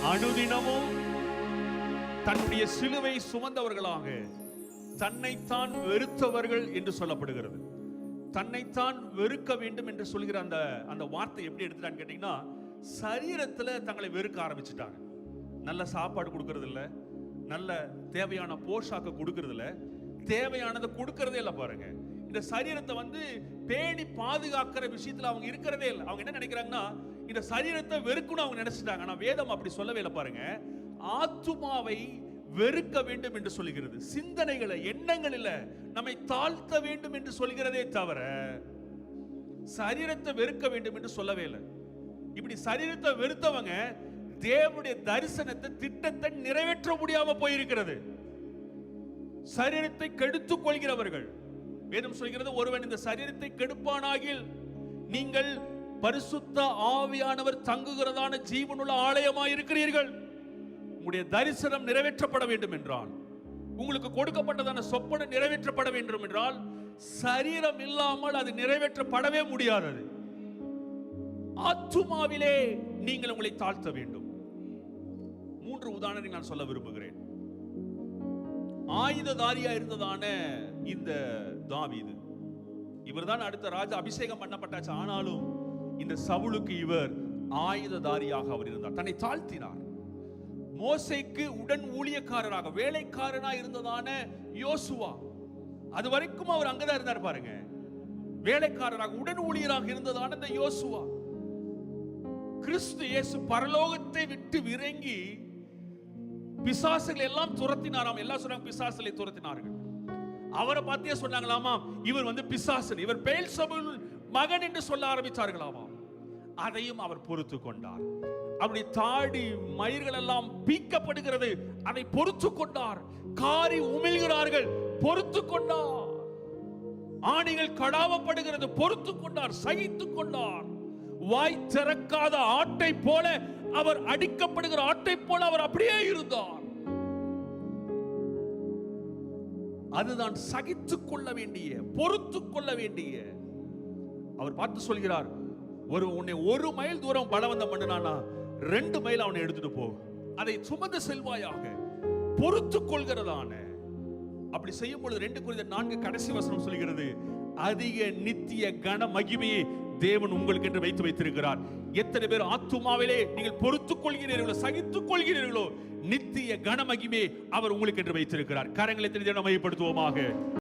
அனுதினமும் தன்னுடைய சிலுவை சுமந்தவர்களாக தன்னைத்தான் வெறுத்தவர்கள் என்று சொல்லப்படுகிறது. தன்னைத்தான் வெறுக்க வேண்டும் என்று சொல்கிற அந்த வார்த்தை எப்படி எடுத்துட்டான்னு கேட்டீங்கன்னா, சரீரத்துல தங்களை வெறுக்க ஆரம்பிச்சுட்டாங்க. நல்ல சாப்பாடு கொடுக்கறது இல்ல, நல்ல தேவையான போஷாக்க கொடுக்கறது இல்ல, தேவையானதை கொடுக்கறதே இல்லை. பாருங்க, இந்த சரீரத்தை பேணி பாதுகாக்கிற விஷயத்துல அவங்க இருக்கிறதே இல்லை. அவங்க என்ன நினைக்கிறாங்கன்னா, இந்த சரீரத்தை வெறுக்கணும் அவங்க நினைச்சிட்டாங்க. ஆனா வேதம் அப்படி சொல்லவே இல்லை. பாருங்க, ஆத்துமாவை வெறுக்க வேண்டும் என்று சொல்லுகிறது. சிந்தனைகளை, எண்ணங்களில் நம்மை தாழ்த்த வேண்டும் என்று சொல்கிறதே தவிர சரீரத்தை வெறுக்க வேண்டும் என்று சொல்லவே இல்லை. இப்படி சரீரத்தை வெறுத்தவங்க தேவனுடைய தரிசனத்தை, திட்டத்தை நிறைவேற்ற முடியாம போயிருக்கிறது. சரீரத்தை கெடுத்துக் கொள்கிறவர்கள். வேதம் சொல்கிறது, ஒருவன் இந்த சரீரத்தை கெடுப்பானாகில் நீங்கள் பரிசுத்த ஆவியானவர் தங்குகிறதான ஜீவனுள்ள ஆலயமாய் இருக்கிறீர்கள். உங்களுடைய தரிசனம் நிறைவேற்றப்பட வேண்டும் என்றால், உங்களுக்கு கொடுக்கப்பட்டதான சொப்பனை நிறைவேற்றப்பட வேண்டும் என்றால், சரீரம் இல்லாமல் அது நிறைவேற்றப்படவே முடியாதது. ஆத்துமாவிலே நீங்கள் உங்களை தாழ்த்த வேண்டும். 3 உதாரணங்களை நான் சொல்ல விரும்புகிறேன். ஆயுததாரியா இருந்ததான இந்த தாவீது, இவர்தான் அடுத்த ராஜா, அபிஷேகம் பண்ணப்பட்டாச்சு. ஆனாலும் இந்த சவுலுக்கு இவர் ஆயுததாரியாக அவர் இருந்தார், தன்னை தாழ்த்தினார். மோசேக்கு உடன் ஊழியக்காரராக, வேலைக்காரனாக இருந்ததான யோசுவா, அது வரைக்கும் அவர் அங்கதான் இருந்தார். பாருங்க, வேலைக்காரராக உடன் ஊழியராக இருந்ததான இந்த யோசுவா, கிறிஸ்து இயேசு பரலோகத்தை விட்டு இறங்கி பிசாசுகளை எல்லாம் துரத்தினாராம். எல்லாம் சொன்னாங்க பிசாசுகளை துரத்தினார்கள். அவரை பார்த்தே சொன்னாங்களாமா, இவர் பிசாசு, இவர் பெயல்செபூல் மகன் என்று சொல்ல ஆரம்பித்தார்களாமா. அதையும் அவர் பொறுத்து கொண்டார். அவருடைய தாடி மயிர்கள் எல்லாம் பீக்கப்படுகிறது, அதை பொறுத்து கொண்டார். காரி உமிழ்கிறார்கள், பொறுத்து கொண்டார். ஆணிகள் கடாவப்படுகிறது, பொறுத்து கொண்டார், சகித்துக் கொண்டார். வாய் திறக்காத ஆட்டை போல அவர், அடிக்கப்படுகிற ஆட்டை போல அவர் அப்படியே இருந்தார். அதுதான் சகித்துக் கொள்ள வேண்டிய, பொறுத்து கொள்ள வேண்டிய. அவர் பார்த்து சொல்கிறார், உன்னை 1 மைல் தூரம் பலவந்தம் பண்ணினானா 2 மைல் அவனை எடுத்துட்டு போ, அதை சுமந்து செல்வாயாக, பொறுத்து கொள்கிறதான. அப்படி செய்யும் பொழுது 2 கொரிந்தியர் 4 கடைசி வசனம் சொல்கிறது, அதிக நித்திய கன மகிமையை தேவன் உங்களுக்கு என்று வைத்து வைத்திருக்கிறார். எத்தனை பேர் ஆத்துமாவிலே நீங்கள் பொறுத்துக் கொள்கிறீர்களோ, சகித்துக் கொள்கிறீர்களோ, நித்திய கன மகிமையை அவர் உங்களுக்கு என்று வைத்திருக்கிறார். கரங்களை மையப்படுத்துவோமாக.